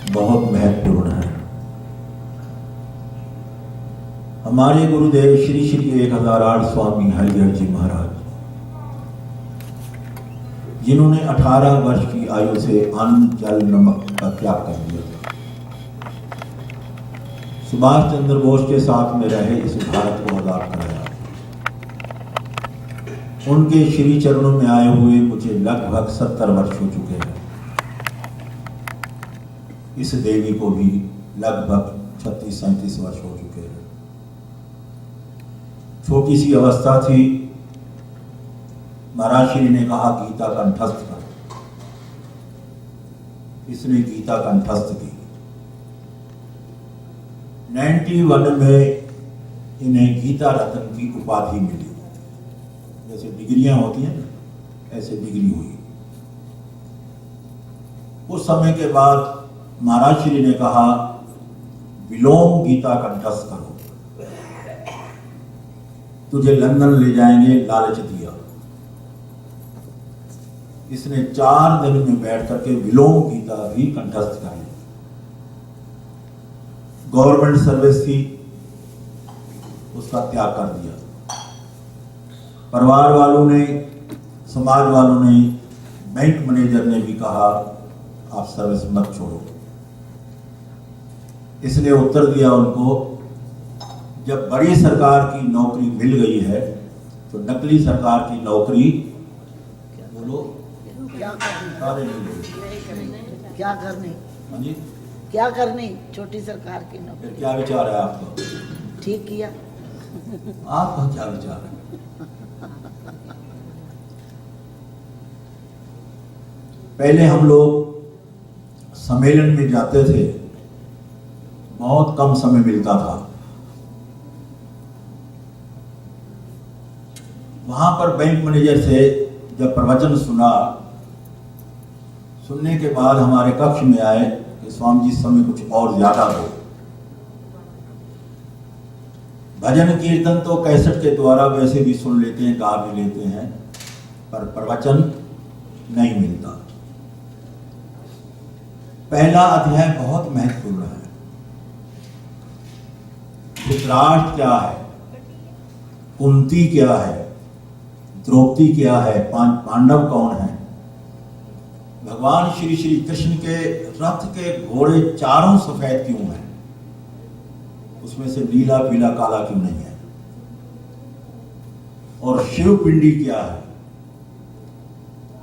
बहुत महत्वपूर्ण है। हमारे गुरुदेव श्री श्री 1008 स्वामी हरिहर जी महाराज, जिन्होंने 18 वर्ष की आयु से अन्न जल नमक का त्याग कर दिया, सुभाष चंद्र बोस के साथ में रहे, इस भारत को आजाद कराया। उनके श्री चरणों में आए हुए मुझे लगभग 70 वर्ष हो चुके हैं। इस देवी को भी लगभग 36-37 वर्ष हो चुके हैं। छोटी सी अवस्था थी, महाराज श्री ने कहा गीता कंठस्थ कर। इसने गीता कंठस्थ की। 91 में इन्हें गीता रत्न की उपाधि मिली। जैसे डिग्रियां होती हैं ना, ऐसे डिग्री हुई। उस समय के बाद महाराज श्री ने कहा विलोम गीता कंठस्थ करो, तुझे लंदन ले जाएंगे, लालच दिया। इसने 4 दिन में बैठ करके विलोम गीता भी कंठस्थ कर ली। गवर्नमेंट सर्विस थी, उसका त्याग कर दिया। परिवार वालों ने, समाज वालों ने, बैंक मैनेजर ने भी कहा आप सर्विस मत छोड़ो। इसने उत्तर दिया उनको, जब बड़ी सरकार की नौकरी मिल गई है तो नकली सरकार की नौकरी बोलो क्या करनी हाँ जी, क्या करनी, छोटी सरकार की नौकरी। फिर क्या विचार है आपका? ठीक किया। आपका क्या विचार है? पहले हम लोग सम्मेलन में जाते थे, बहुत कम समय मिलता था। वहां पर बैंक मैनेजर से जब प्रवचन सुनने के बाद हमारे कक्ष में आए कि स्वामी जी समय कुछ और ज्यादा हो। भजन कीर्तन तो कैसेट के द्वारा वैसे भी सुन लेते हैं, गा भी लेते हैं, पर प्रवचन नहीं मिलता। पहला अध्याय बहुत महत्वपूर्ण है। धृतराष्ट्र क्या है, कुंती क्या है, द्रौपदी क्या है, पांडव कौन है, भगवान श्री श्री कृष्ण के रथ के घोड़े चारों सफेद क्यों हैं, उसमें से नीला पीला काला क्यों नहीं है, और शिव पिंडी क्या है।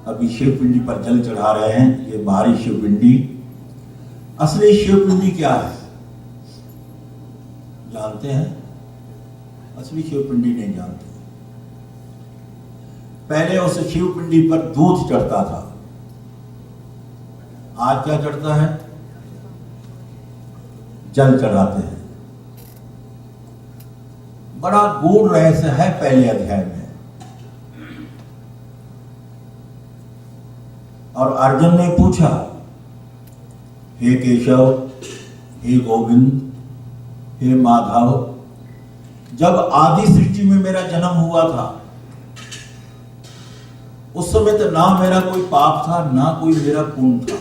अभी शिव पिंडी पर जल चढ़ा रहे हैं, ये बाहरी शिव पिंडी। असली शिव पिंडी क्या है जानते हैं? असली शिव पिंडी नहीं जानते। पहले उस शिव पिंडी पर दूध चढ़ता था, आज क्या चढ़ता है? जल चढ़ाते हैं। बड़ा गूढ़ रहस्य है पहले अध्याय में। और अर्जुन ने पूछा, हे केशव, हे गोविंद, हे माधव, जब आदि सृष्टि में मेरा जन्म हुआ था उस समय तो ना मेरा कोई पाप था ना कोई मेरा पुण्य था,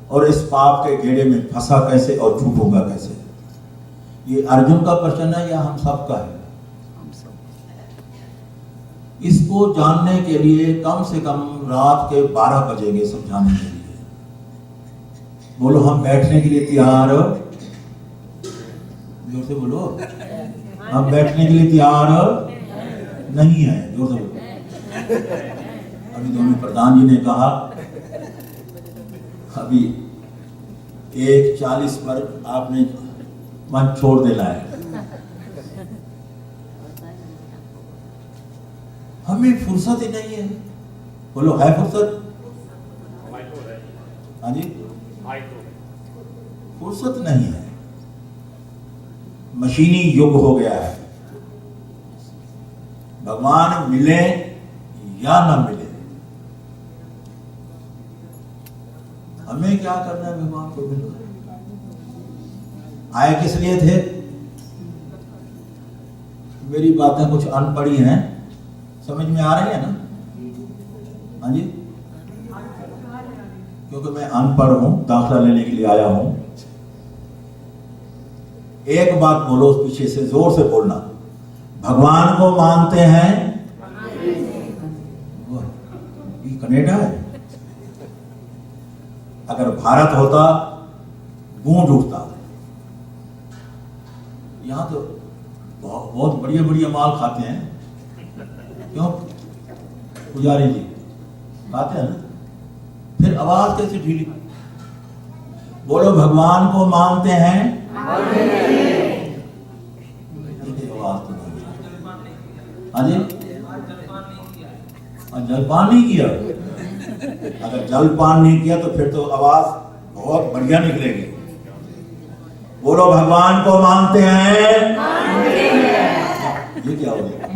और इस पाप के घेरे में फंसा कैसे और छूटूंगा कैसे? ये अर्जुन का प्रश्न है या हम सबका है? इसको जानने के लिए कम से कम रात के 12 बजेंगे समझाने के लिए। बोलो हम बैठने के लिए तैयार? जोर से बोलो। हम बैठने के लिए तैयार नहीं है? जोर से बोलो। अभी दोनों प्रधान जी ने कहा अभी 1:40 पर आपने मंच छोड़ देना है। हमें फुर्सत ही नहीं है। बोलो है फुर्सत? हाँ जी, फुर्सत नहीं है। मशीनी युग हो गया है। भगवान मिले या ना मिले, हमें क्या करना है भगवान को मिलकर? आए किस लिए थे? मेरी बातें कुछ अनपढ़ी हैं, समझ में आ रही है ना? हाँ जी, क्योंकि मैं अनपढ़ हूं, दाखिला लेने के लिए आया हूं। एक बात बोलो पीछे से, जोर से बोलना। भगवान को मानते हैं? ये कनाडा है। अगर भारत होता गूंज उठता। यहां तो बहुत बढ़िया बढ़िया माल खाते हैं। क्यों पुजारी जी खाते हैं ना, फिर आवाज कैसे ढीली? बोलो भगवान को मानते हैं? आवाज तो नहीं। हाँ जी, जलपान नहीं किया। अगर जलपान नहीं किया तो फिर तो आवाज बहुत बढ़िया निकलेगी। बोलो भगवान को मानते हैं? ये क्या हो गया?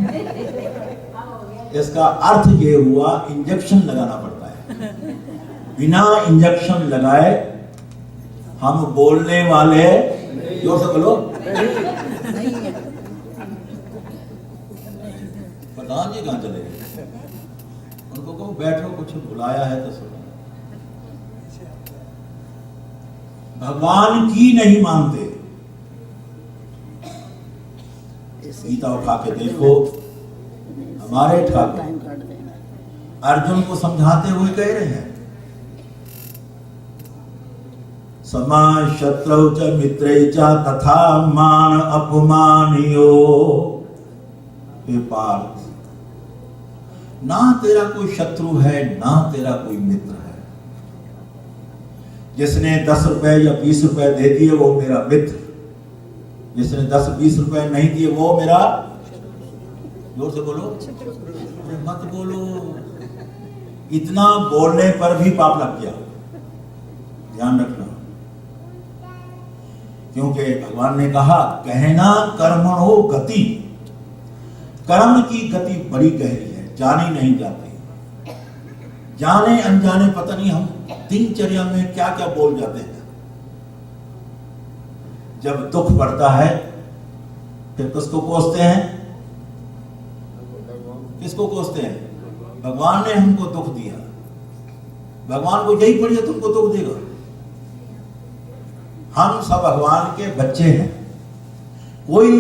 इसका अर्थ ये हुआ इंजेक्शन लगाना पड़ता है। बिना इंजेक्शन लगाए हम बोलने वाले, जोर से बोलो, प्रधान जी कहां चले गए? उनको कहो बैठो, कुछ बुलाया है तो सुनो। भगवान की नहीं मानते। गीता उठा के देखो, हमारे ठाकुर अर्जुन को समझाते हुए कह रहे हैं, समा शत्रु च मित्रे च तथा मान अपमानियो। हे पार्थ, ना तेरा कोई शत्रु है ना तेरा कोई मित्र है। जिसने 10 रुपए या 20 रुपए दे दिए वो मेरा मित्र, जिसने 10-20 रुपए नहीं दिए वो मेरा, जोर से बोलो, मत बोलो। इतना बोलने पर भी पाप लग गया, ध्यान रखना। क्योंकि भगवान ने कहा कहना कर्मणो गति, कर्म की गति बड़ी गहरी है, जानी नहीं जाती। जाने अनजाने पता नहीं हम दिनचर्या में क्या क्या बोल जाते हैं। जब दुख बढ़ता है फिर किसको कोसते हैं? किसको कोसते हैं? भगवान ने हमको दुख दिया, भगवान को यही पड़िए तुमको दुख देगा। हम सब भगवान के बच्चे हैं। कोई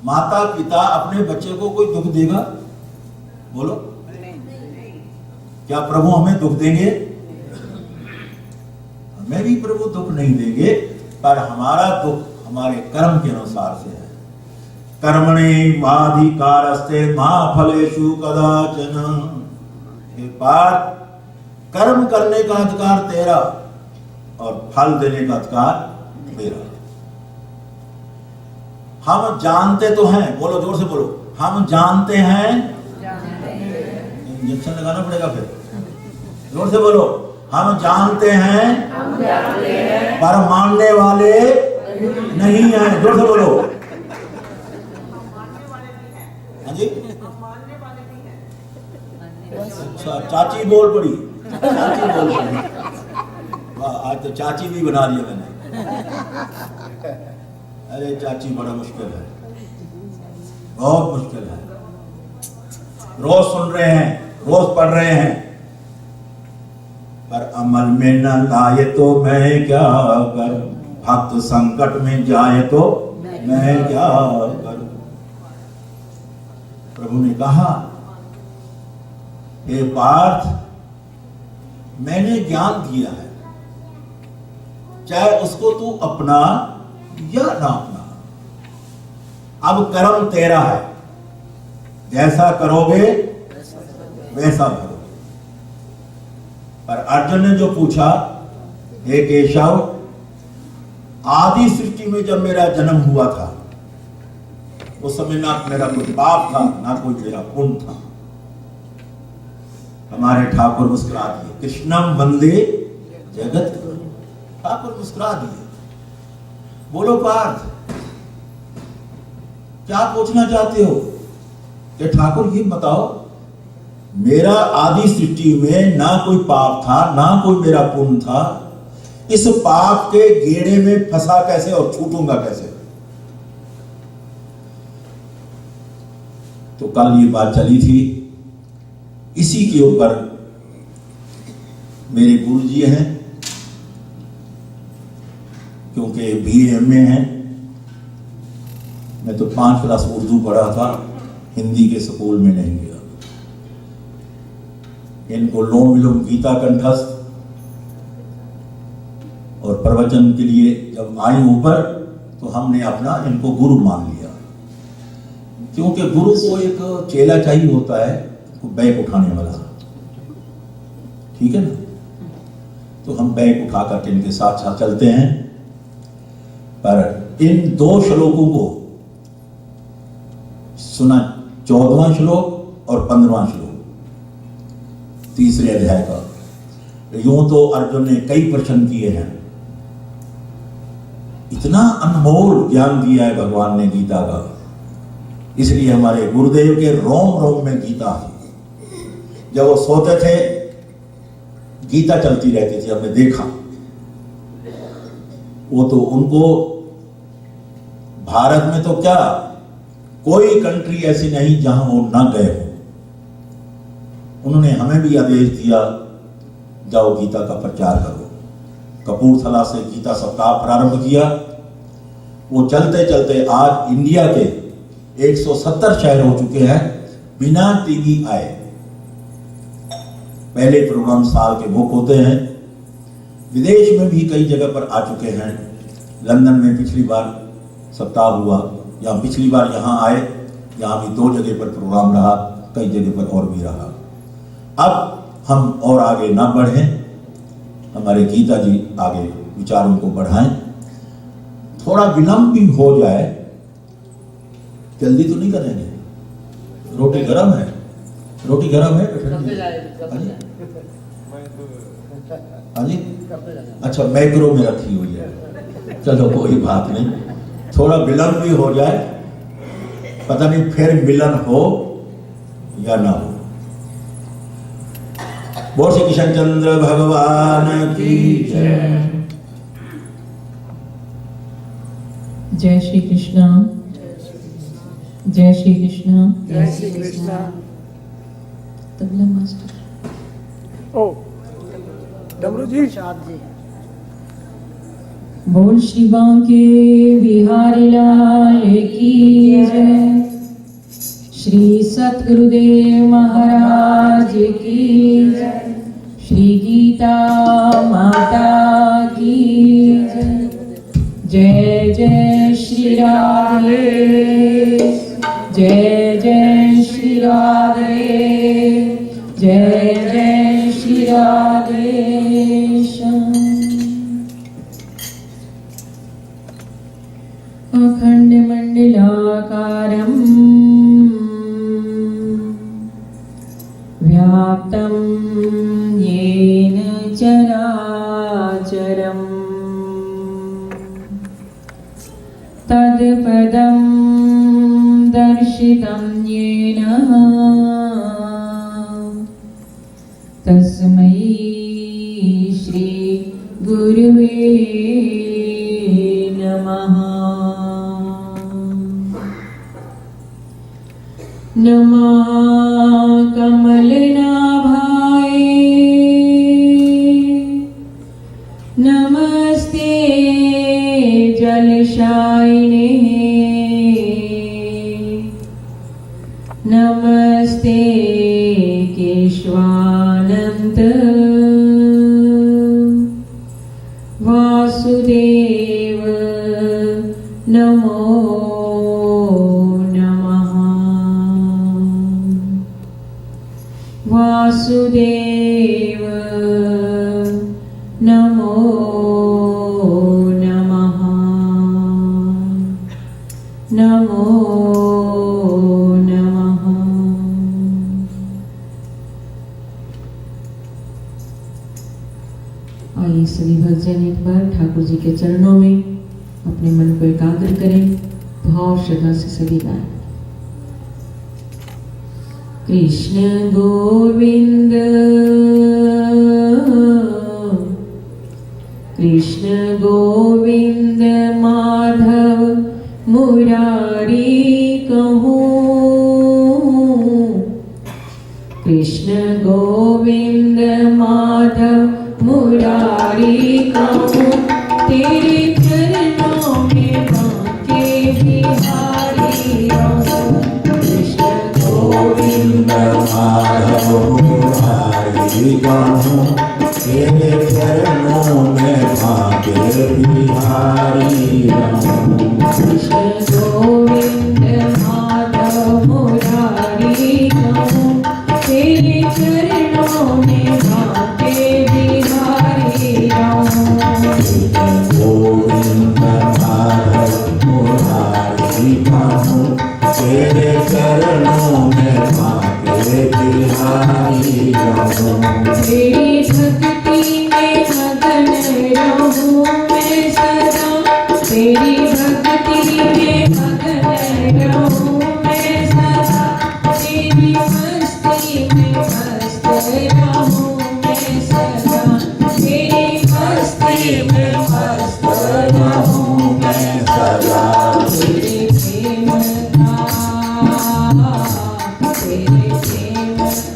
माता पिता अपने बच्चे को कोई दुख देगा? बोलो, क्या प्रभु हमें दुख देंगे? हमें भी प्रभु दुख नहीं देंगे, पर हमारा दुख हमारे कर्म के अनुसार से है। कर्मणे माधिकारस्ते मा फलेषु कदाचन। हे पार्थ, कर्म करने का अधिकार तेरा और फल देने का अधिकार मेरा। हम जानते तो हैं, बोलो जोर से बोलो, हम जानते हैं। इंजेक्शन लगाना पड़ेगा फिर, जोर से बोलो, हम जानते हैं पर मानने वाले नहीं हैं। जोर से बोलो, हाँ जी। अच्छा, चाची बोल पड़ी, चाची बोल पड़ी। वाह, आज तो चाची भी बना दिया मैंने। अरे चाची बड़ा मुश्किल है, बहुत मुश्किल है। रोज सुन रहे हैं, रोज पढ़ रहे हैं, पर अमल में न लाए तो मैं क्या करूं? भक्त संकट में जाए तो मैं क्या करूं? प्रभु ने कहा, हे पार्थ, मैंने ज्ञान दिया है, चाहे उसको तू अपना या ना अपना। अब कर्म तेरा है, जैसा करोगे वैसा भरोगे। पर अर्जुन ने जो पूछा, हे केशव, आदि सृष्टि में जब मेरा जन्म हुआ था उस समय ना मेरा कोई पाप था ना कोई मेरा पुण्य था। हमारे ठाकुर मुस्कुरा दिए, कृष्णम वंदे जगत गुरु। ठाकुर मुस्कुरा दिए। बोलो पार्थ, क्या पूछना चाहते हो? कि ठाकुर ये बताओ, मेरा आदि सृष्टि में ना कोई पाप था ना कोई मेरा पुण्य था, इस पाप के गेड़े में फंसा कैसे और छूटूंगा कैसे? तो कल ये बात चली थी, इसी के ऊपर मेरे गुरु जी हैं क्योंकि BA MA हैं। मैं तो 5 क्लास उर्दू पढ़ा था, हिंदी के स्कूल में नहीं गया। इनको लोम विलोम गीता कंठस्थ और प्रवचन के लिए जब आई ऊपर तो हमने अपना इनको गुरु मान लिया, क्योंकि गुरु को एक चेला चाहिए होता है, बैग उठाने वाला, ठीक है ना। तो हम बैग उठा करके इनके साथ साथ चलते हैं। पर इन 2 श्लोकों को सुना, 14वां श्लोक और 15वां श्लोक तीसरे अध्याय का। यूं तो अर्जुन ने कई प्रश्न किए हैं, इतना अनमोल ज्ञान दिया है भगवान ने गीता का, इसलिए हमारे गुरुदेव के रोम रोम में गीता है। जब वो सोते थे गीता चलती रहती थी, हमने देखा। वो तो उनको भारत में तो क्या, कोई कंट्री ऐसी नहीं जहां वो ना गए हो। उन्होंने हमें भी आदेश दिया, जाओ गीता का प्रचार करो। कपूरथला से गीता सप्ताह प्रारंभ किया। वो चलते चलते आज इंडिया के 170 शहर हो चुके हैं बिना टीवी आए। पहले प्रोग्राम साल के बुक होते हैं, विदेश में भी कई जगह पर आ चुके हैं। लंदन में पिछली बार सप्ताह हुआ, या पिछली बार यहाँ आए, यहाँ भी 2 जगह पर प्रोग्राम रहा, कई जगह पर और भी रहा। अब हम और आगे ना बढ़ें, हमारे गीता जी आगे विचारों को बढ़ाएं। थोड़ा विलंब भी हो जाए, जल्दी तो नहीं करेंगे। रोटी गरम है, रोटी गरम है। हाँ जी, अच्छा मैक्रो में रखी हुई है, चलो कोई बात नहीं। थोड़ा विलंब भी हो जाए, पता नहीं फिर मिलन हो या ना हो। बोल श्री कृष्ण चंद्र भगवान की जय। जय श्री कृष्ण, जय श्री कृष्ण, जय श्री कृष्ण। तबला मास्टर। ओ डमरू जी, प्रसाद जी। बोल श्री बांके बिहारी लाल की जय। श्री सतगुरुदेव महाराज की जय। श्री गीता माता की जय। जय जय श्री राधे, जय जय श्री राधे, जय जय श्री राधे श्याम। अखंड मंडलाकारं व्याप्तं येन चराचरम् तत्पदं दर्शितं येन तस्मै श्री गुरुवे नमः। नमः कमलनाभाय, नमस्ते जलशायिने, नमस्ते केशवानंत वासुदेव नमो नमः। वासुदेव नमो नमः। नमो नमः। आइए सभी भक्तजन एक बार ठाकुर जी के चरणों में अपने मन को एकाग्र करें, भाव श्रद्धा से सभी गाएं। कृष्ण गोविंद कृष्ण गोविंद माधव मुरारी कहूँ। कृष्ण गोविंद माधव मुरारी कहूँ, तेरे रहूं, तेरे चरणों में भाग्य बिहारी रहूं। कृष्ण गोविंद माधव मुरारी कहूँ, तेरे चरणों में भाग्य बिहारी रहूं। गोविंद माधव मुरारी कहूँ, तेरे चरणों में भाग्य बिहारी रहूं। तेरी भक्ति में मगन रहूं मैं सदा, तेरी भक्ति में मगन रहूं मैं सदा, तेरी मस्ती में मस्त रहूं मैं सदा, तेरी मस्ती में मस्त रहूं मैं सदा। तेरे प्रेम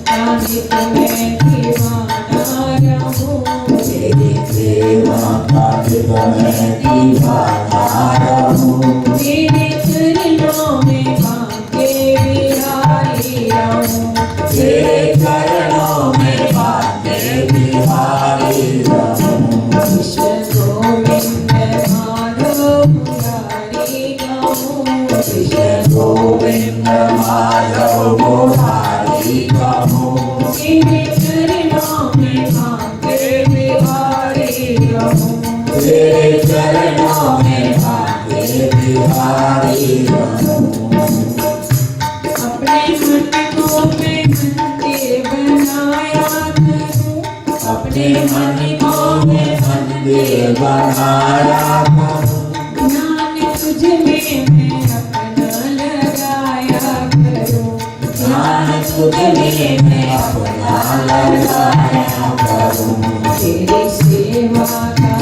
का नित मैं दीवाना रहूं, तेरे प्रेम का नित मैं दीवाना रहूं। तेरे चरणों में भाग्य बिहारी रहूं, तेरे चरणों में भाग्य बिहारी रहूं। कृष्ण गोविंद माधव मुरारी कहूँ, कृष्ण गोविंद माधव मुरारी कहूँ, तेरे चरणों में भाग्य बिहारी रहूं। तेरे चरणों में भाग्य बिहारी रहूं। अपने मन को मैं मंदिर बनाया करूं, अपने मन को मैं मंदिर बनाया करूं। ज्ञान तुझ में मैं अपना लगाया करूं, ध्यान तुझे मैं अपना लगाया करूं। तेरी सेवा का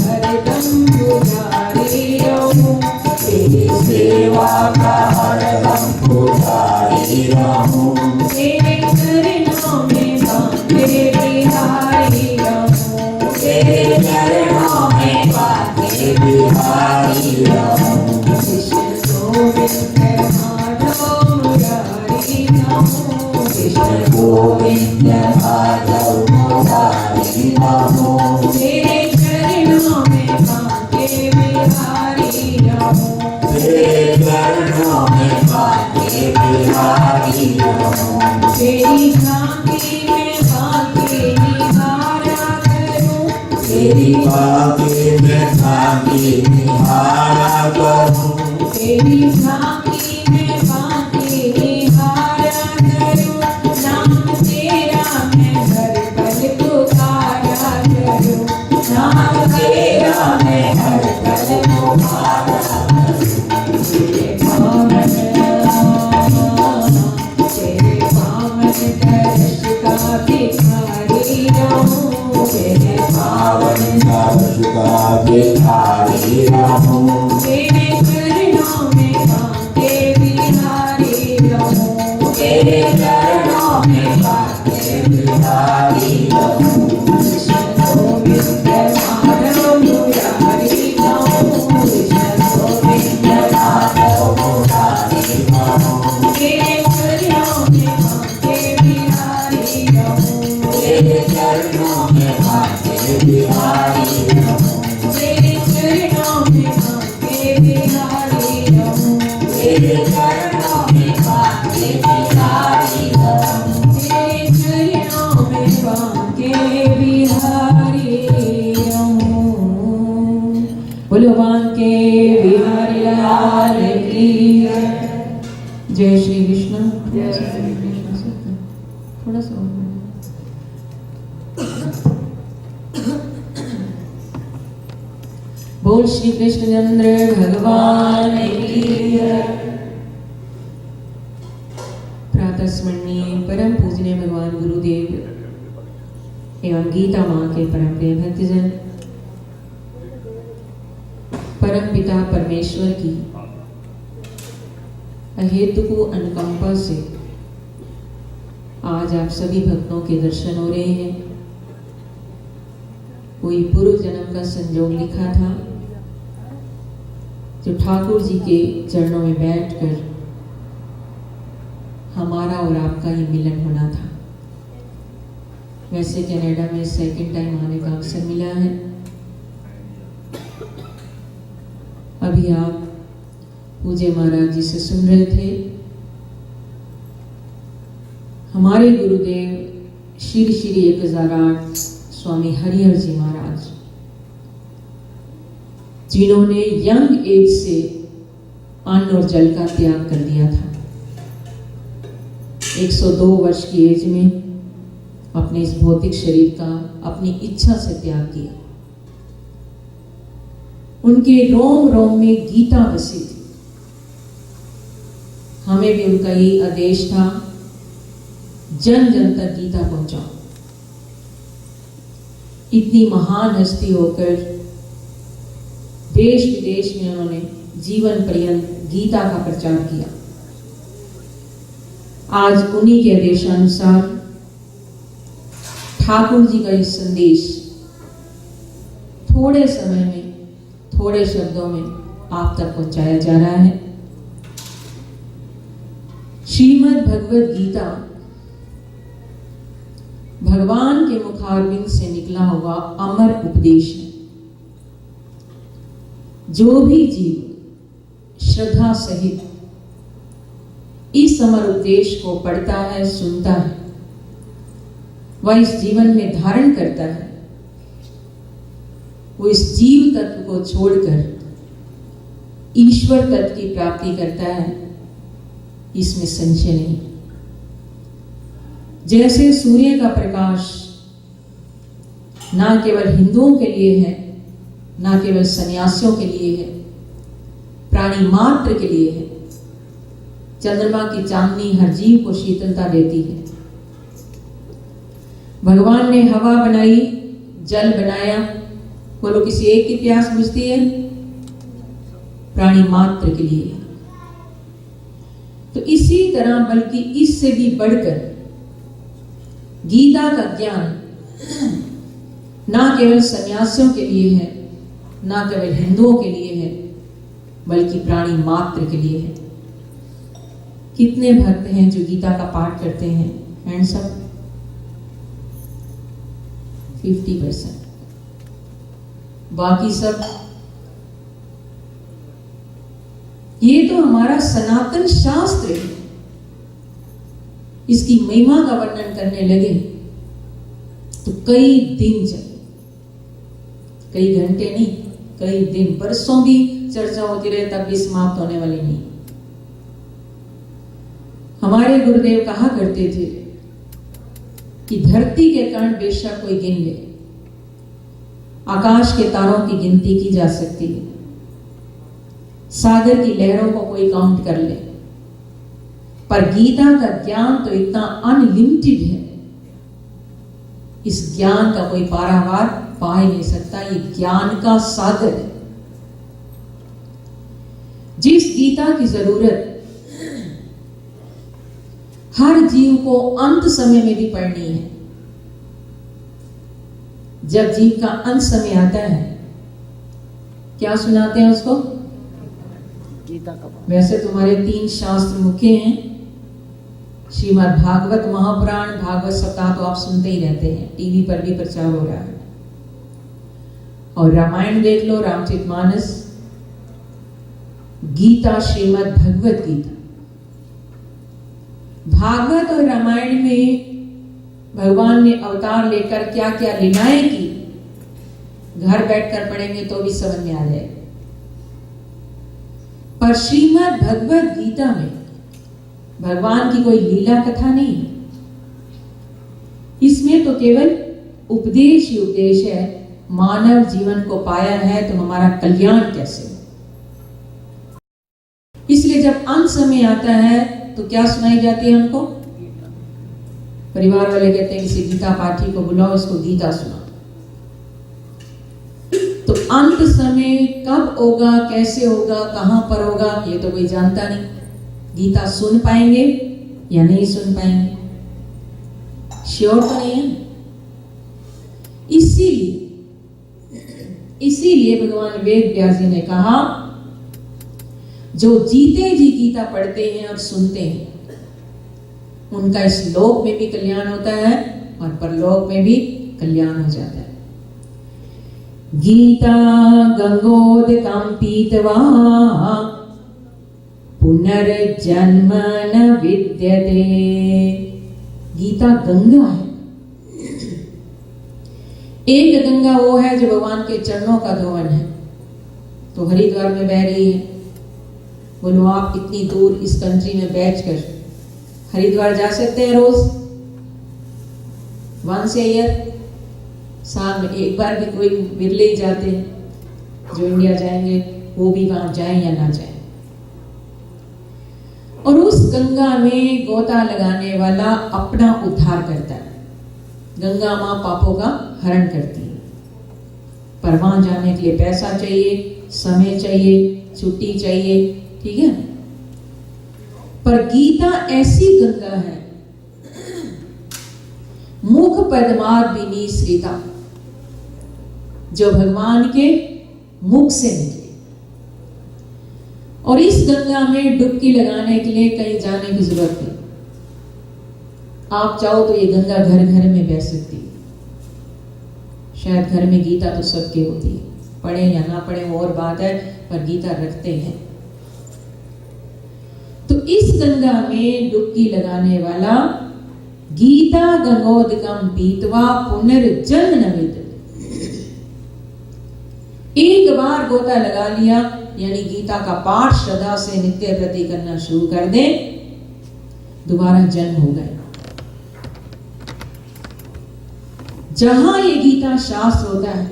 हरदम पुजारी रहूं, तेरी सेवा का हरदम पुजारी रहूं। तेरे चरणों में भाग्य बिहारी रहूं, तेरे चरणों में भाग्य बिहारी रहूं। कृष्ण गोविंद माधव मुरारी कहूँ, कृष्ण गोविंद माधव मुरारी कहूं, तेरे चरणों में भाग्य बिहारी रहूं। तेरे चरणों में भाग्य बिहारी रहूं। तेरी झांकी में भाग्य निहारा करूं, तेरी बातें में भाग्य निहारा करूं। तेरी झांकी में भाग्य निहारा करूं, नाम तेरा मैं हर पल पुकारा करूं, नाम तेरा मैं हर पल पुकारा करूं। तेरे पावन दर्श का भिखारी रहूं, तेरे पावन दर्श का भिखारी रहूं। तेरे चरणों में भाग्य बिहारी रहूं, तेरे चरणों में भाग्य बिहारी रहूं। कृष्ण गोविंद माधव मुरारी कहूँ, कृष्ण गोविंद माधव मुरारी कहूं, तेरे चरणों में भाग्य बिहारी रहूं, तेरे चरणों में भाग्य बिहारी रहूं। तेरे चरणों में भाग्य बिहारी रहूं, तेरे चरणों में भाग्य बिहारी रहूं। तेरे चरणों में भाग्य बिहारी रहूं। बोलो बांके बिहारी लाल की जय श्री कृष्ण। थोड़ा सा और बोल श्री कृष्णचंद्र भगवान की जय। प्रातः स्मरणीय परम पूजनीय भगवान गुरुदेव एवं गीता माँ के परम प्रिय भक्तजन, परम पिता परमेश्वर की अहेतुक अनुकंपा से आज आप सभी भक्तों के दर्शन हो रहे हैं। कोई पूर्व जन्म का संजोग लिखा था जो ठाकुर जी के चरणों में बैठकर हमारा और आपका ही मिलन होना था। वैसे कनाडा में सेकंड टाइम आने का अवसर मिला है। अभी आप पूज्य महाराज जी से सुन रहे थे, हमारे गुरुदेव श्री श्री 1008 स्वामी हरिहर जी महाराज, जिन्होंने यंग एज से अन्न और जल का त्याग कर दिया था। 102 वर्ष की एज में अपने इस भौतिक शरीर का अपनी इच्छा से त्याग किया। उनके रोम रोम में गीता बसी थी। हमें भी उनका यही आदेश था, जन जन तक गीता पहुंचाओ। इतनी महान हस्ती होकर देश विदेश में उन्होंने जीवन पर्यंत गीता का प्रचार किया। आज उन्हीं के आदेशानुसार ठाकुर जी का ये संदेश थोड़े समय में, थोड़े शब्दों में आप तक पहुंचाया जा रहा है। श्रीमद् भगवद गीता भगवान के मुखारबिंद से निकला हुआ अमर उपदेश है। जो भी जीव श्रद्धा सहित इस अमर उपदेश को पढ़ता है, सुनता है, वह इस जीवन में धारण करता है, वो इस जीव तत्व को छोड़कर ईश्वर तत्व की प्राप्ति करता है, इसमें संशय नहीं। जैसे सूर्य का प्रकाश ना केवल हिंदुओं के लिए है, ना केवल सन्यासियों के लिए है, प्राणी मात्र के लिए है। चंद्रमा की चांदनी हर जीव को शीतलता देती है। भगवान ने हवा बनाई, जल बनाया, बोलो किसी एक की प्यास बुझती है? प्राणी मात्र के लिए। तो इसी तरह, बल्कि इससे भी बढ़कर गीता का ज्ञान ना केवल सन्यासियों के लिए है, ना केवल हिंदुओं के लिए है, बल्कि प्राणी मात्र के लिए है। कितने भक्त हैं जो गीता का पाठ करते हैं? Hands up. 50%। बाकी सब, ये तो हमारा सनातन शास्त्र है। इसकी महिमा का वर्णन करने लगे तो कई दिन चले, कई घंटे नहीं, कई दिन, बरसों भी चर्चा होती रहे, तब भी समाप्त होने वाली नहीं। हमारे गुरुदेव कहा करते थे कि धरती के कण बेशक कोई गिन ले, आकाश के तारों की गिनती की जा सकती है, सागर की लहरों को कोई काउंट कर ले, पर गीता का ज्ञान तो इतना अनलिमिटेड है, इस ज्ञान का कोई पारावार पा ही नहीं सकता। ये ज्ञान का सागर है। जिस गीता की जरूरत हर जीव को अंत समय में भी पढ़नी है, जब जीव का अंत समय आता है, क्या सुनाते हैं उसको? गीता का। वैसे तुम्हारे 3 शास्त्र मुख्य हैं, श्रीमद् भागवत महापुराण, भागवत सप्ताह तो आप सुनते ही रहते हैं, टीवी पर भी प्रचार हो रहा है, और रामायण देख लो, रामचरितमानस, गीता, श्रीमद् भगवत गीता। भागवत और रामायण में भगवान ने अवतार लेकर क्या क्या लीलाएं की, घर बैठकर पढ़ेंगे तो भी समझ में आ जाएगा। पर श्रीमद् भगवत गीता में भगवान की कोई लीला कथा नहीं है। इसमें तो केवल उपदेश ही उपदेश है। मानव जीवन को पाया है तो हमारा कल्याण कैसे हो। इसलिए जब अंत समय आता है तो क्या सुनाई जाती है हमको? परिवार वाले कहते हैं किसी गीता पाठी को बुलाओ, इसको गीता सुनाओ। तो अंत समय कब होगा, कैसे होगा, कहां पर होगा, ये तो कोई जानता नहीं। गीता सुन पाएंगे या नहीं सुन पाएंगे, श्योर तो नहीं है। इसीलिए भगवान वेद व्यास जी ने कहा, जो जीते जी गीता पढ़ते हैं और सुनते हैं, उनका इस लोक में भी कल्याण होता है और परलोक में भी कल्याण हो जाता है। गीता गंगोदकं पीत्वा पुनर्जन्म न विद्यते। गीता गंगा है। एक गंगा वो है जो भगवान के चरणों का धोवन है, तो हरिद्वार में बह रही है। बोलो आप इतनी दूर इस कंट्री में बैठकर हरिद्वार जा सकते हैं रोज? वंस ए ईयर, साल में एक बार भी कोई बिरले ही जाते हैं जो इंडिया जाएंगे, वो भी वहां जाएं या ना जाएं। और उस गंगा में गोता लगाने वाला अपना उद्धार करता है। गंगा माँ पापों का हरण करती है, पर वहां जाने के लिए पैसा चाहिए, समय चाहिए, छुट्टी चाहिए, ठीक है। पर गीता ऐसी गंगा है, मुख पद्मार्दिनी श्रिता, जो भगवान के मुख से निकले। और इस गंगा में डुबकी लगाने के लिए कहीं जाने की जरूरत नहीं। आप चाहो तो ये गंगा घर घर में बह सकती है। शायद घर में गीता तो सबके होती है, पढ़े या ना पढ़े वो और बात है, पर गीता रखते हैं। तो इस गंगा में डुबकी लगाने वाला गीता गंगोदकं पीत्वा पुनर्जन्म न विद्यते। एक बार गोता लगा लिया, यानी गीता का पाठ श्रद्धा से नित्य प्रति करना शुरू कर दे, दोबारा जन्म हो गए। जहां ये गीता शास्त्र होता है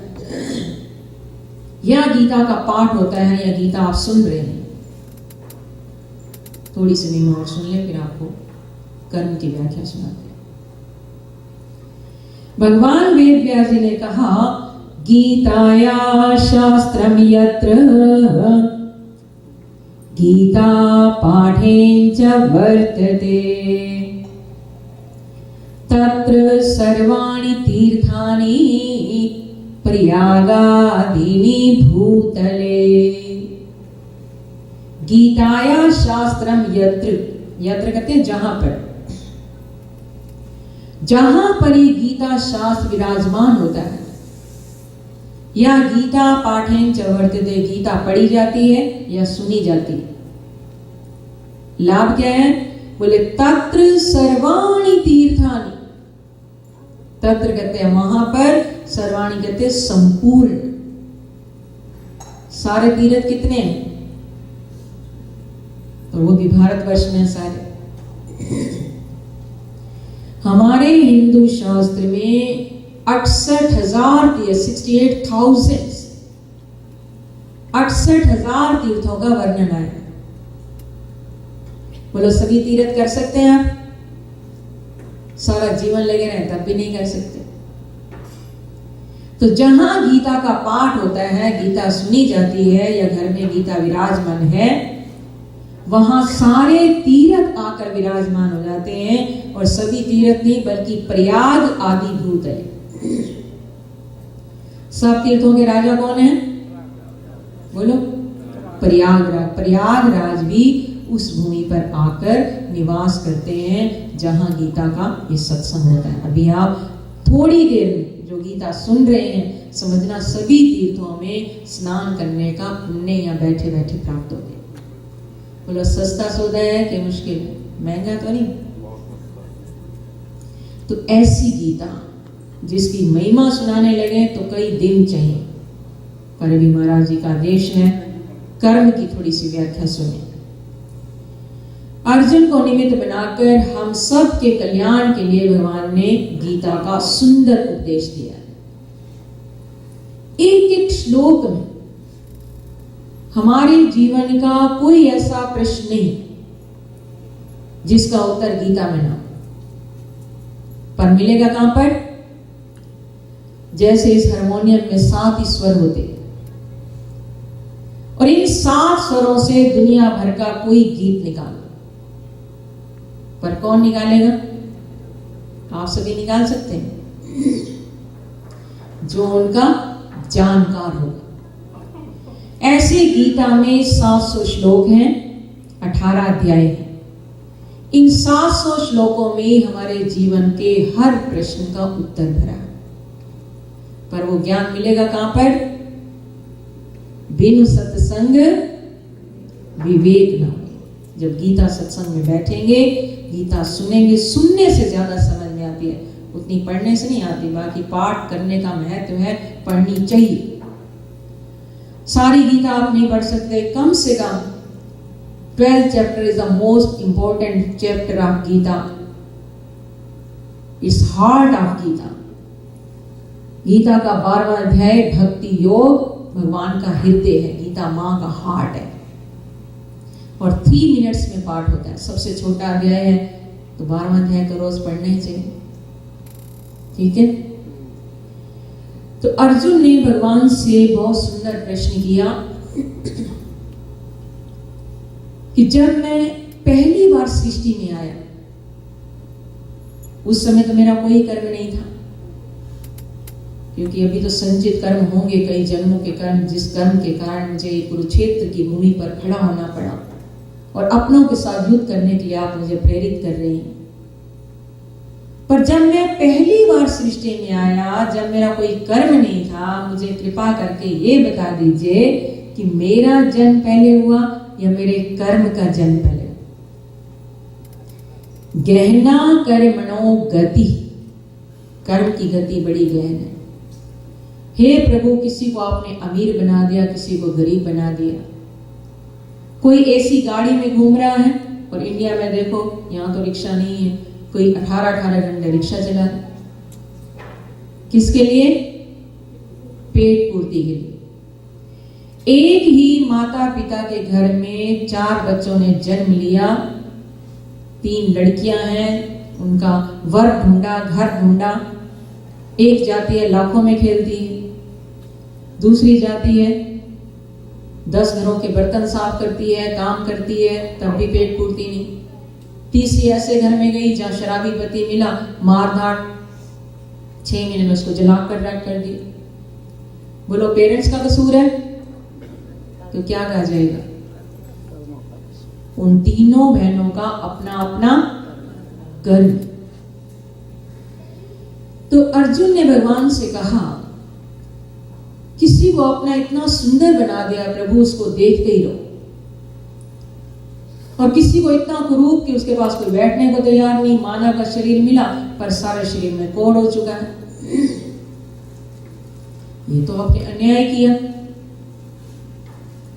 या गीता का पाठ होता है या गीता आप सुन रहे हैं, थोड़ी सी महिमा और सुन ले, फिर आपको कर्म की व्याख्या सुनाते हैं। भगवान वेद व्यास जी ने कहा, गीताया शास्त्रम यत्र गीता पाठेन च वर्तते तत्र सर्वाणि तीर्थानि प्रयागादीनि भूतले। गीताया शास्त्रम यत्र, यत्र कहते हैं जहां पर, जहां पर ये गीता शास्त्र विराजमान होता है या गीता पाठेन च वर्तते, गीता पढ़ी जाती है या सुनी जाती है, लाभ क्या है? बोले तत्र सर्वाणि तीर्थानि, तत्र कहते हैं वहां पर, सर्वाणि कहते हैं संपूर्ण। सारे तीर्थ कितने हैं? और वो भी भारतवर्ष में सारे। हमारे हिंदू शास्त्र में 68,000 68,000 तीर्थों का वर्णन है। बोलो सभी तीर्थ कर सकते हैं आप? सारा जीवन लगे रहे तब भी नहीं कर सकते। तो जहां गीता का पाठ होता है, गीता सुनी जाती है या घर में गीता विराजमान है, वहां सारे तीर्थ आकर विराजमान हो जाते हैं। और सभी तीर्थ नहीं बल्कि प्रयाग आदि भूत है। सब तीर्थों के राजा कौन है? बोलो प्रयागराज। प्रयागराज भी उस भूमि पर आकर निवास करते हैं जहां गीता का ये सत्संग होता है। अभी आप थोड़ी देर में जो गीता सुन रहे हैं, समझना सभी तीर्थों में स्नान करने का पुण्य या बैठे बैठे प्राप्त होते हैं। बोलो सस्ता सौदा है कि मुश्किल है? महंगा तो नहीं। तो ऐसी गीता जिसकी महिमा सुनाने लगे तो कई दिन चाहिए, पर अभी महाराज जी का आदेश है, कर्म की थोड़ी सी व्याख्या सुने। अर्जुन को निमित्त बनाकर हम सब के कल्याण के लिए भगवान ने गीता का सुंदर उपदेश दिया है। एक एक श्लोक में हमारे जीवन का कोई ऐसा प्रश्न नहीं जिसका उत्तर गीता में ना, पर मिलेगा कहां पर? जैसे इस हारमोनियम में 7 ही स्वर होते हैं और इन 7 स्वरों से दुनिया भर का कोई गीत निकालो, पर कौन निकालेगा? आप सभी निकाल सकते हैं, जो उनका जानकार होगा। ऐसे गीता में 700 श्लोक हैं, 18 अध्याय हैं। इन 700 श्लोकों में हमारे जीवन के हर प्रश्न का उत्तर भरा है। पर वो ज्ञान मिलेगा कहां पर? बिनु सत्संग विवेक न हो। जब गीता सत्संग में बैठेंगे, गीता सुनेंगे, सुनने से ज्यादा समझ में आती है, उतनी पढ़ने से नहीं आती। बाकी पाठ करने का महत्व है, पढ़नी चाहिए। सारी गीता आप नहीं पढ़ सकते, कम से कम 12th chapter is the most important chapter of Gita. It's heart of Gita. Gita का 12वां अध्याय भक्ति योग भगवान का हृदय है, गीता माँ का हार्ट है। और 3 मिनट्स में पाठ होता है। सबसे छोटा अध्याय है, तो 12वां अध्याय तो रोज पढ़ना ही चाहिए। ठीक है। तो अर्जुन ने भगवान से बहुत सुंदर प्रश्न किया कि जब मैं पहली बार सृष्टि में आया, उस समय तो मेरा कोई कर्म नहीं था, क्योंकि अभी तो संचित कर्म होंगे, कई जन्मों के कर्म, जिस कर्म के कारण मुझे कुरुक्षेत्र की भूमि पर खड़ा होना पड़ा और अपनों के साथ युद्ध करने के लिए आप मुझे प्रेरित कर रही हैं। पर जब मैं पहली बार सृष्टि में आया, जब मेरा कोई कर्म नहीं था, मुझे कृपा करके ये बता दीजिए कि मेरा जन्म पहले हुआ या मेरे कर्म का जन्म पहले? गहना कर्मणो गति, कर्म की गति बड़ी गहन है। हे प्रभु, किसी को आपने अमीर बना दिया, किसी को गरीब बना दिया। कोई ऐसी गाड़ी में घूम रहा है, और इंडिया में देखो, यहाँ तो रिक्शा नहीं है, कोई 18-18 घंटे रिक्शा चला रहा। किसके लिए? पेट पूर्ति के लिए। एक ही माता पिता के घर में 4 बच्चों ने जन्म लिया, 3 लड़कियां हैं, उनका वर ढूंढा, घर ढूंढा। एक जाति है लाखों में खेलती है, दूसरी जाति है 10 घरों के बर्तन साफ करती है, काम करती है, तब भी पेट पूर्ति नहीं। तीसरी ऐसे घर में गई जहां शराबी पति मिला, मार धाड़, 6 महीने में उसको जला कर रख कर दिया। बोलो पेरेंट्स का कसूर है? तो क्या कहा जाएगा? उन तीनों बहनों का अपना अपना कर्म। तो अर्जुन ने भगवान से कहा, किसी को अपना इतना सुंदर बना दिया प्रभु, उसको देखते ही रहो, और किसी को इतना कुरूप कि उसके पास कोई बैठने को तैयार नहीं, मानव का शरीर मिला पर सारे शरीर में कोढ़ हो चुका है। ये तो आपने अन्याय किया।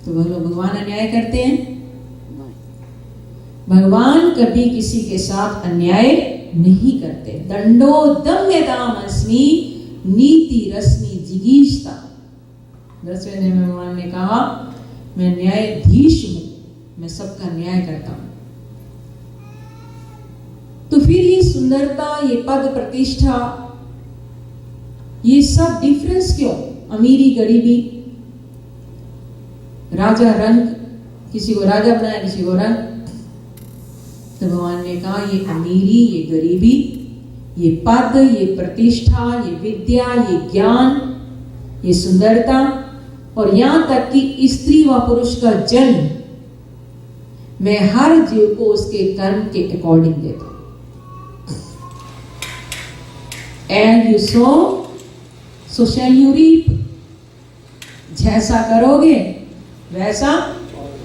तो बोलो, भगवान अन्याय करते हैं? भगवान कभी किसी के साथ अन्याय नहीं करते। दंडो दम्यतामस्मि नीति रश्मि जिगीषता। 10वें अध्याय में भगवान ने कहा, मैं न्यायाधीश हूं, मैं सबका न्याय करता हूं। तो फिर ये सुंदरता, ये पद प्रतिष्ठा, ये सब डिफरेंस क्यों? अमीरी गरीबी, राजा रंग, किसी को राजा बनाया, किसी को रंग। तो भगवान ने कहा, ये अमीरी, ये गरीबी, ये पद, ये प्रतिष्ठा, ये विद्या, ये ज्ञान, ये सुंदरता, और यहां तक कि स्त्री व पुरुष का जन्म मैं हर जीव को उसके कर्म के अकॉर्डिंग देता हूं। And you sow so shall you reap. जैसा करोगे वैसा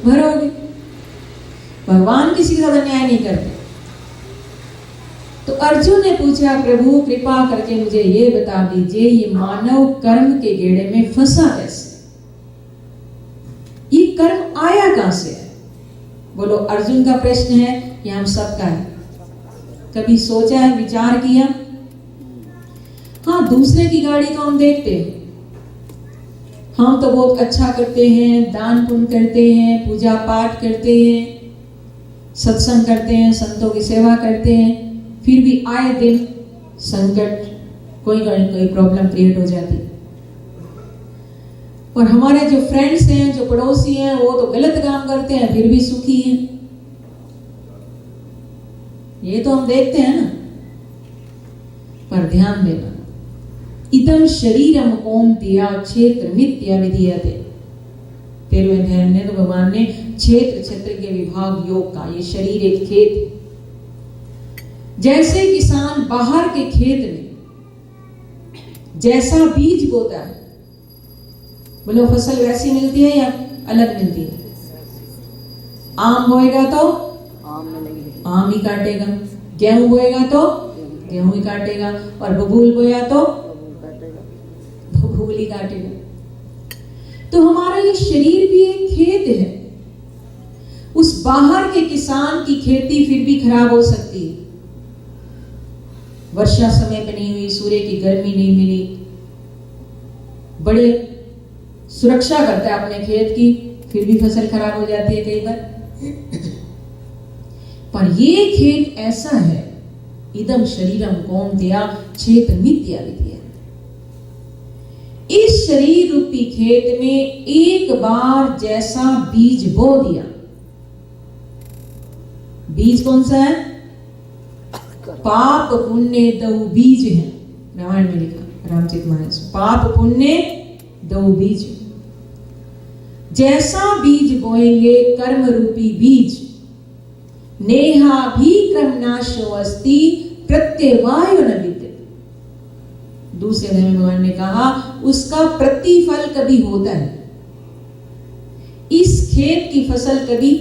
भरोगे। भगवान किसी के साथ अन्याय नहीं करते। तो अर्जुन ने पूछा, प्रभु कृपा करके मुझे ये बता दीजिए, ये मानव कर्म के गेड़े में फंसा कैसे? ये कर्म आया कहां से है? बोलो, अर्जुन का प्रश्न है या हम सबका है? कभी सोचा है, विचार किया? हाँ, दूसरे की गाड़ी को हम देखते हैं, हम तो बहुत अच्छा करते हैं, दान पुण्य करते हैं, पूजा पाठ करते हैं, सत्संग करते हैं, संतों की सेवा करते हैं, फिर भी आए दिन संकट, कोई प्रॉब्लम क्रिएट हो जाती। और हमारे जो फ्रेंड्स हैं, जो पड़ोसी हैं, वो तो गलत काम करते हैं, फिर भी सुखी हैं। ये तो हम देखते हैं ना। पर ध्यान देना, इदम शरीरम ओम दिया क्षेत्र मित्या विधीयते। 13वें अध्याय में तो भगवान ने क्षेत्र क्षेत्र के विभाग योग का, ये शरीर एक खेत, जैसे किसान बाहर के खेत में जैसा बीज बोता है, बोलो फसल वैसी मिलती है या अलग मिलती है? आम बोएगा तो आम मिलेगी। आम ही काटेगा, गेहूं बोएगा तो गेहूं ही काटेगा, और बबूल बोया तो बबूल ही काटेगा। तो हमारा ये शरीर भी एक खेत है। उस बाहर के किसान की खेती फिर भी खराब हो सकती है, वर्षा समय पे नहीं हुई, सूर्य की गर्मी नहीं मिली, बड़े सुरक्षा करता है अपने खेत की, फिर भी फसल खराब हो जाती है कई बार। पर ये खेत ऐसा है, इदम शरीरम कौन्तेय क्षेत्रमित्या विद्यते। इस शरीर रूपी खेत में एक बार जैसा बीज बो दिया, बीज कौन सा है? पाप पुण्य दो बीज है, रामायण में लिखा, रामचरितमानस, पाप पुण्य दो बीज। जैसा बीज बोएंगे कर्म रूपी बीज, नेहा भी क्रम नाशो अस्ति प्रत्यवायो न विद्यते। दूसरे अध्याय में भगवान ने कहा उसका प्रतिफल कभी होता है। इस खेत की फसल कभी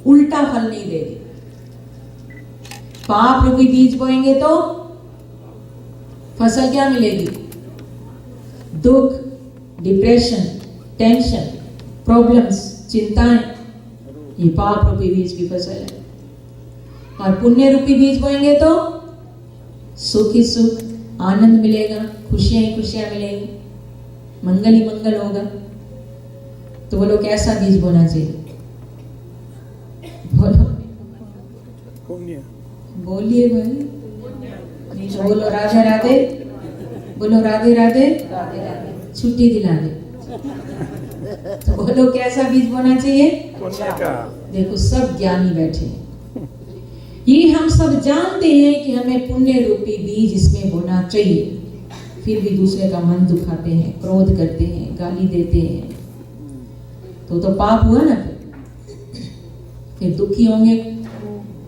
उल्टा फल नहीं देगी। पाप रूपी बीज बोएंगे तो फसल क्या मिलेगी? दुख, डिप्रेशन, टेंशन, प्रॉब्लम्स, चिंताएं, ये पाप रूपी बीज की फसल है। और पुण्य रूपी बीज बोएंगे तो सुख ही सुख, आनंद मिलेगा, खुशियां ही खुशियां मिलेंगी, मंगल ही मंगल होगा। तो बोलो कैसा बीज बोना चाहिए? बोलो, पुण्य। बोलिए भाई, नहीं तो बोलो राधे राधे, बोलो राधे राधे, छुट्टी दिला दे। तो बोलो कैसा बीज बोना चाहिए? पुण्य का। देखो सब ज्ञानी बैठे हैं, ये हम सब जानते हैं कि हमें पुण्य रूपी बीज इसमें बोना चाहिए, फिर भी दूसरे का मन दुखाते हैं, क्रोध करते हैं, गाली देते हैं, तो पाप हुआ ना। फिर दुखी होंगे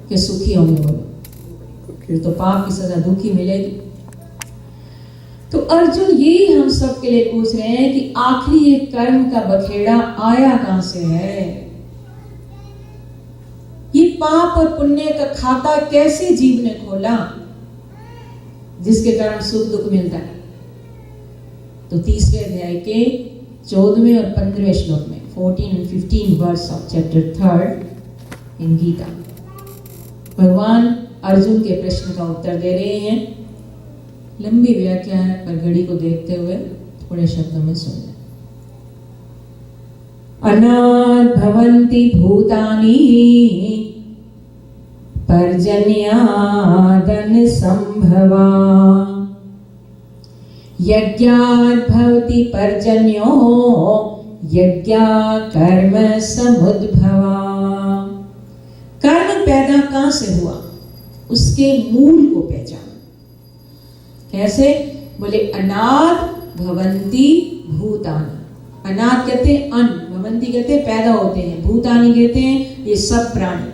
कि सुखी होंगे? बोलो, फिर तो पाप की सजा दुखी मिलेगी। तो अर्जुन ये हम सब के लिए पूछ रहे हैं कि आखिर ये कर्म का बखेड़ा आया कहां से है? ये पाप और पुण्य का खाता कैसे जीव ने खोला जिसके कारण सुख दुख मिलता है? तो तीसरे अध्याय के 14वें और 15वें श्लोक में, 14 and 15 वर्स ऑफ चैप्टर 3 इन गीता, भगवान अर्जुन के प्रश्न का उत्तर दे रहे हैं। लंबी व्याख्या है, पर घड़ी को देखते हुए थोड़े शब्दों में सुन लें। अनाथ भवन्ति भूतानि पर्जन्यादन संभवा, यज्ञात् भवति पर्जन्यो यज्ञा कर्म समुद्भवा। कर्म पैदा कहां से हुआ? उसके मूल को पहचान। कैसे? बोले अनाद भवन्ति भूतानि। अनाद कहते हैं अन्न, भवन्ति कहते हैं पैदा होते हैं, भूतानि कहते हैं ये सब प्राणी।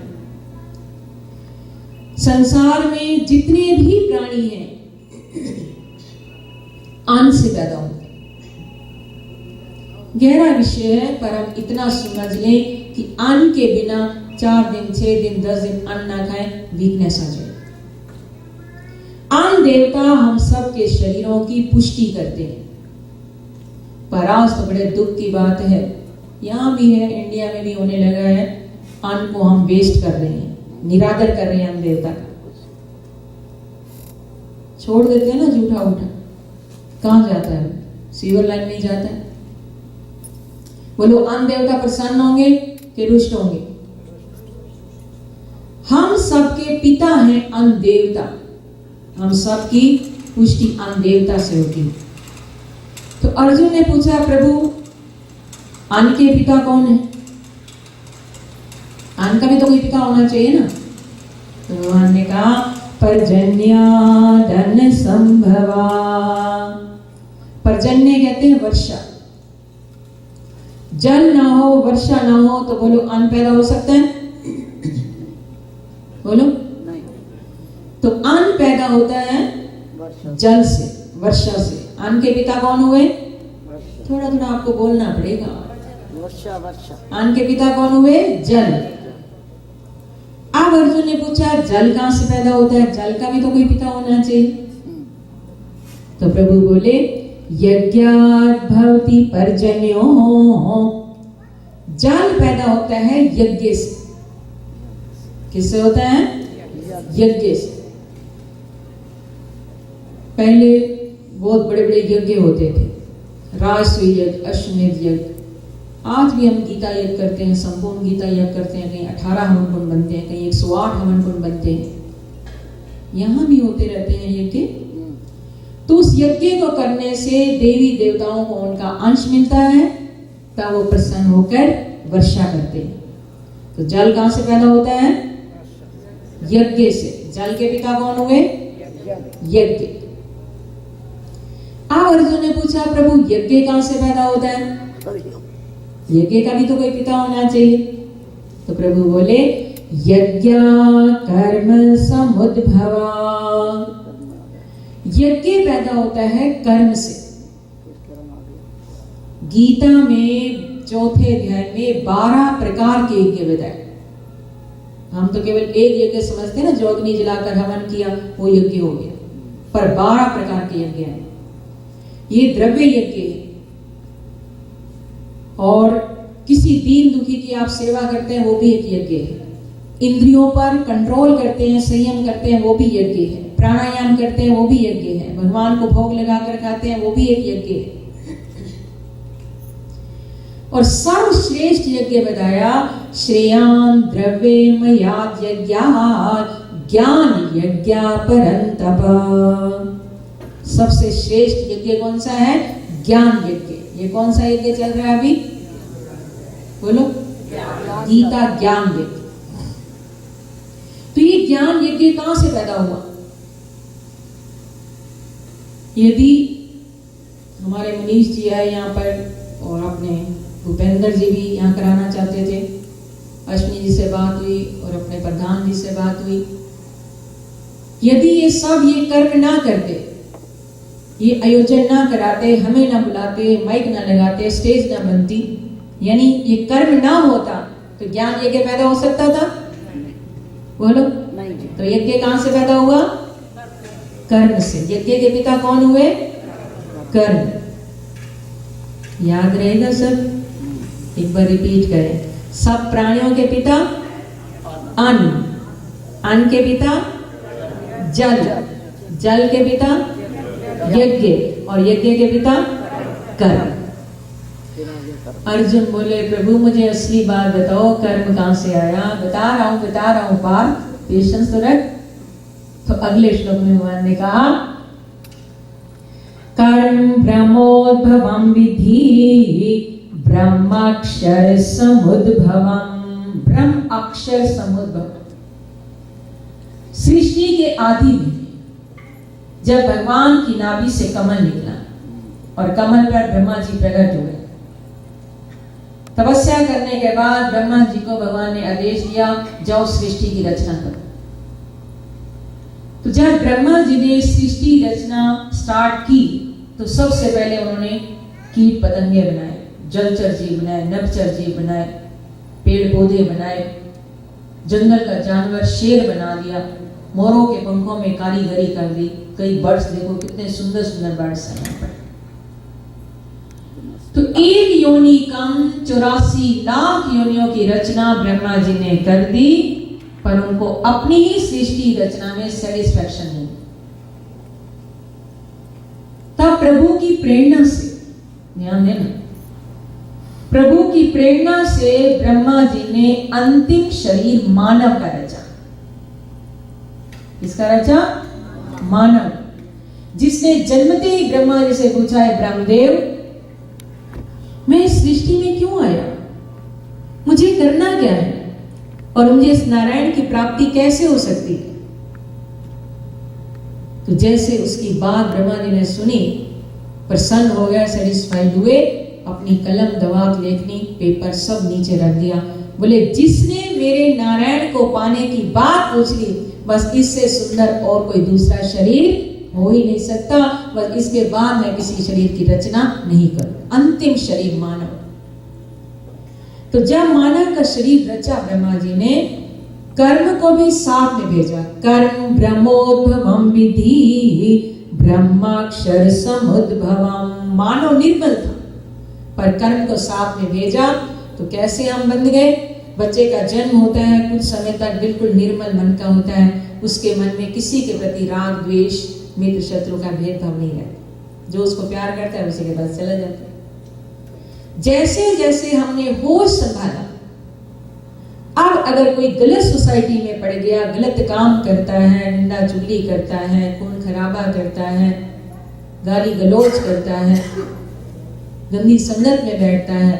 संसार में जितने भी प्राणी हैं अन्न से पैदा होते हैं। गहरा विषय है, पर हम इतना समझ लें कि अन्न के बिना 4 दिन 6 दिन 10 दिन अन्न ना खाएं, वीकनेस आ जाए। अन्न देवता हम सब के शरीरों की पुष्टि करते हैं। पर आज तो बड़े दुख की बात है, यहां भी है, इंडिया में भी होने लगा है, अन्न को हम वेस्ट कर रहे हैं, निरादर कर रहे हैं अन्न देवता का। छोड़ देते हैं ना जूठा उठा, कहां जाता है? सीवर लाइन में जाता है। बोलो अन्न देवता प्रसन्न होंगे कि रुष्ट होंगे? हम सबके पिता हैं अन्न देवता, हम सबकी पुष्टि अन्न देवता से होती है। तो अर्जुन ने पूछा, प्रभु अन्न के पिता कौन है? अन्न का भी तो कोई पिता होना चाहिए ना। तो भगवान ने कहा पर्जन्यादन संभवा। पर्जन्य कहते हैं वर्षा। जल ना हो, वर्षा ना हो, तो बोलो अन्न पैदा हो सकता है? बोलो नहीं। तो अन्न पैदा होता है वर्षा जल से, वर्षा से। अन्न के पिता कौन हुए? वर्षा थोड़ा थोड़ा आपको बोलना पड़ेगा। वर्षा वर्षा अन्न के पिता कौन हुए? जल। अब अर्जुन ने पूछा जल कहां से पैदा होता है? जल का भी तो कोई पिता होना चाहिए। तो प्रभु बोले यज्ञात् भवति पर्जन्यो, जल पैदा होता है यज्ञ से। किससे होता है? यज्ञ से। पहले बहुत बड़े बड़े यज्ञ होते थे, राजसूय यज्ञ, अश्वमेध यज्ञ। आज भी हम गीता यज्ञ करते हैं, संपूर्ण गीता यज्ञ करते हैं। कहीं 18 हवन कुंड बनते हैं, कहीं 108 हवन कुंड बनते हैं। यहाँ भी होते रहते हैं यज्ञ। तो उस यज्ञ को करने से देवी देवताओं को उनका अंश मिलता है, तब वो प्रसन्न होकर वर्षा करते हैं। तो जल कहां से पैदा होता है? यज्ञ से। जल के पिता कौन हुए? यज्ञ। अब अर्जुन ने पूछा प्रभु यज्ञ कहां से पैदा होता है? यज्ञ का भी तो कोई पिता होना चाहिए। तो प्रभु बोले यज्ञ कर्म समुद्भवा, यज्ञ पैदा होता है कर्म से। गीता में चौथे अध्याय में 12 प्रकार के यज्ञ बताए। हम तो केवल एक यज्ञ समझते हैं ना, जो अग्नि जलाकर हवन किया वो यज्ञ हो गया, पर 12 प्रकार के यज्ञ हैं। ये द्रव्य यज्ञ है। और किसी दीन दुखी की आप सेवा करते हैं, वो भी एक यज्ञ है। इंद्रियों पर कंट्रोल करते हैं, संयम करते हैं, वो भी यज्ञ है। प्राणायाम करते हैं, वो भी यज्ञ है। भगवान को भोग लगाकर खाते हैं, वो भी एक यज्ञ है। और सर्वश्रेष्ठ यज्ञ बताया श्रेयान द्रव्यमयात् यज्ञात् ज्ञान यज्ञ परंतप। सबसे श्रेष्ठ यज्ञ कौन सा है? ज्ञान यज्ञ। ये कौन सा यज्ञ चल रहा है अभी? बोलो। गीता ज्ञान यज्ञ। तो ये ज्ञान यज्ञ कहां से पैदा हुआ? यदि हमारे मनीष जी आए यहाँ पर और अपने भूपेंद्र जी भी यहाँ कराना चाहते थे, अश्विनी जी से बात हुई और अपने प्रधान जी से बात हुई, यदि ये सब ये कर्म ना करते, ये आयोजन ना कराते, हमें ना बुलाते, माइक ना लगाते, स्टेज ना बनती, यानी ये कर्म ना होता, तो ज्ञान यज्ञ पैदा हो सकता था? बोलो। नहीं। तो यज्ञ कहां से पैदा हुआ? कर्म से। यज्ञ के पिता कौन हुए? कर्म। याद रहेगा सब? एक बार रिपीट करें। सब प्राणियों के पिता अन्न, अन्न के पिता जल, जल के पिता यज्ञ, और यज्ञ के पिता कर्म। अर्जुन बोले प्रभु मुझे असली बात बताओ, कर्म कहां से आया? बता रहा हूं पार, पेशेंस तो रख। तो अगले श्लोक में भगवान ने कहा कर्म ब्रह्मोद्भवं विद्धि ब्रह्माक्षर समुद्भवम्। ब्रह्म अक्षर समुद्भव। सृष्टि के आदि में जब भगवान की नाभि से कमल निकला और कमल पर ब्रह्मा जी प्रकट हुए, तपस्या करने के बाद ब्रह्मा जी को भगवान ने आदेश दिया जाओ सृष्टि की रचना करो। तो जब ब्रह्मा जी ने सृष्टि रचना स्टार्ट की तो सबसे पहले उन्होंने कीट पतंगे बनाए, जलचर जीव बनाए, नभचर जीव बनाए, पेड़ पौधे बनाए, जंगल का जानवर शेर बना दिया, मोरों के पंखों में कारीगरी कर दी। कई बर्ड्स देखो कितने सुंदर सुंदर बर्ड्स हैं यहाँ पर। तो एक योनि कम 84 लाख योनियों की रचना ब्रह्मा जी ने कर दी, पर उनको अपनी ही सृष्टि रचना में सेटिस्फैक्शन नहीं। तब प्रभु की प्रेरणा से, ध्यान देना, प्रभु की प्रेरणा से ब्रह्मा जी ने अंतिम शरीर मानव का रचा। किसका रचा? मानव। जिसने जन्मते ही ब्रह्मा जी से पूछा है ब्रह्मदेव मैं इस सृष्टि में क्यों आया, मुझे करना क्या है, और मुझे इस नारायण की प्राप्ति कैसे हो सकती है? तो जैसे उसकी बात ब्रह्मा जी ने सुनी, प्रसन्न हो गया, सेटिस्फाइड हुए, अपनी कलम दवात लेखनी पेपर सब नीचे रख दिया। बोले जिसने मेरे नारायण को पाने की बात पूछ ली बस इससे सुंदर और कोई दूसरा शरीर हो ही नहीं सकता, बस इसके बाद मैं किसी शरीर की रचना नहीं करूं। अंतिम शरीर मानव। तो जब मानव का शरीर रचा ब्रह्मा जी ने, कर्म को भी साथ में भेजा। कर्म ब्रह्मोद्भवम विधि ब्रह्माक्षर समुद्भवम। मानव निर्मल था पर कर्म को साथ में भेजा। तो कैसे हम बंध गए? बच्चे का जन्म होता है, कुछ समय तक बिल्कुल निर्मल मन का होता है, उसके मन में किसी के प्रति राग द्वेष मित्र शत्रु का भेदभाव नहीं रहता। जो उसको प्यार करता है उसी के पास चला जाता है। जैसे जैसे हमने होश संभाला, अब अगर कोई गलत सोसाइटी में पड़ गया, गलत काम करता है, निंदा चुगली करता है, खून खराबा करता है, गाली गलौज करता है, गंदी संगत में बैठता है,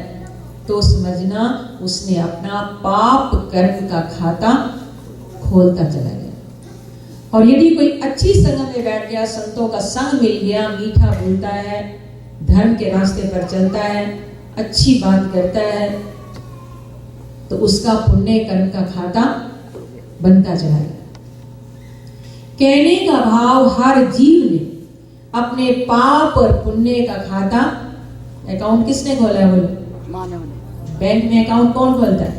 तो समझना उसने अपना पाप कर्म का खाता खोलता चला गया। और यदि कोई अच्छी संगत में बैठ गया, संतों का संग मिल गया, मीठा बोलता है, धर्म के रास्ते पर चलता है, अच्छी बात करता है, तो उसका पुण्य कर्म का खाता बनता चला गया। कहने का भाव, हर जीव ने अपने पाप और पुण्य का खाता अकाउंट किसने खोला है? बोलो, मानव ने। बैंक में अकाउंट कौन खोलता है?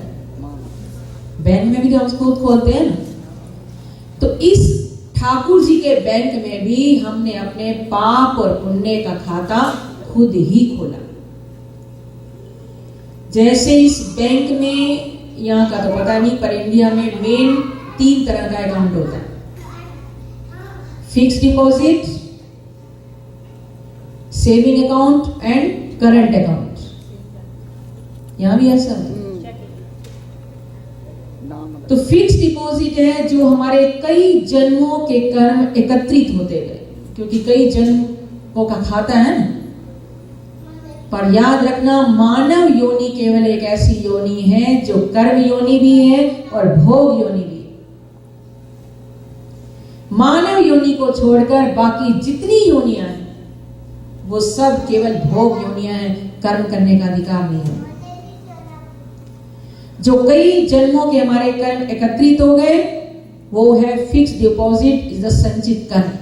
बैंक में भी तो हम खुद खोलते हैं ना। तो इस ठाकुर जी के बैंक में भी हमने अपने पाप और पुण्य का खाता खुद ही खोला। जैसे इस बैंक में, यहाँ का तो पता नहीं, पर इंडिया में मेन 3 तरह का अकाउंट होता है। Fix deposit, saving account and current account. यहां भी ऐसा होता है। तो फिक्स डिपॉजिट है जो हमारे कई जन्मों के कर्म एकत्रित होते गए, क्योंकि कई जन्मों का खाता है ना। पर याद रखना, मानव योनि केवल एक ऐसी योनि है जो कर्म योनि भी है और भोग योनि भी है। मानव योनि को छोड़कर बाकी जितनी योनियां हैं वो सब केवल भोग योनियां हैं, कर्म करने का अधिकार नहीं है। जो कई जन्मों के हमारे कर्म एकत्रित हो गए वो है फिक्स डिपॉजिट, इज द संचित कर्म।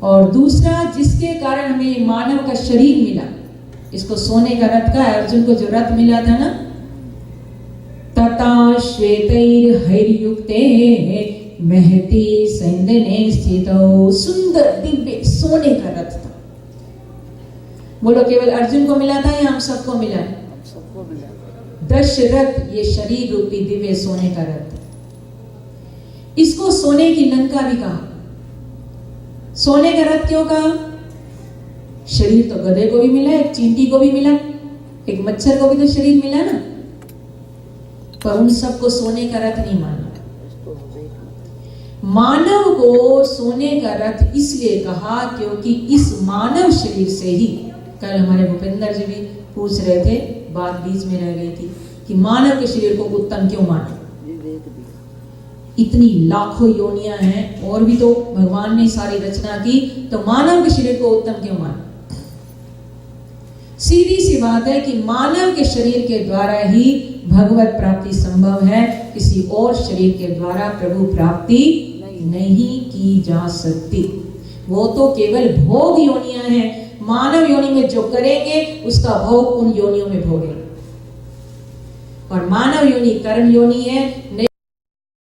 और दूसरा, जिसके कारण हमें मानव का शरीर मिला, इसको सोने का रथ का, अर्जुन को जो रथ मिला था ना, तथा श्वेतैर हैर्युक्ते महती सैंदने स्थितो, सुंदर दिव्य सोने का रथ था। बोलो, केवल अर्जुन को मिला था या हम सबको मिला? सबको मिला। दशरथ ये शरीर रूपी दिव्य सोने का रथ। इसको सोने की लंका भी कहा। सोने का रथ क्यों कहा? शरीर तो गधे को भी मिला, एक चींटी को भी मिला, एक मच्छर को भी तो शरीर मिला ना, पर उन सबको सोने का रथ नहीं माना। मानव को सोने का रथ इसलिए कहा क्योंकि इस मानव शरीर से ही, कल हमारे भूपेंद्र जी भी पूछ रहे थे, बात बीच में रह गई थी कि मानव के शरीर को उत्तम क्यों माना। इतनी लाखों योनियां हैं और भी तो भगवान ने सारी रचना की, तो मानव के शरीर को उत्तम क्यों माना? सीधी सी बात है कि मानव के शरीर के द्वारा ही भगवत प्राप्ति संभव है, किसी और शरीर के द्वारा प्रभु प्राप्ति नहीं की जा सकती। वो तो केवल भोग योनियां हैं। मानव योनि में जो करेंगे उसका भोग उन योनियों में भोगेंगे। और मानव योनि कर्म योनि है।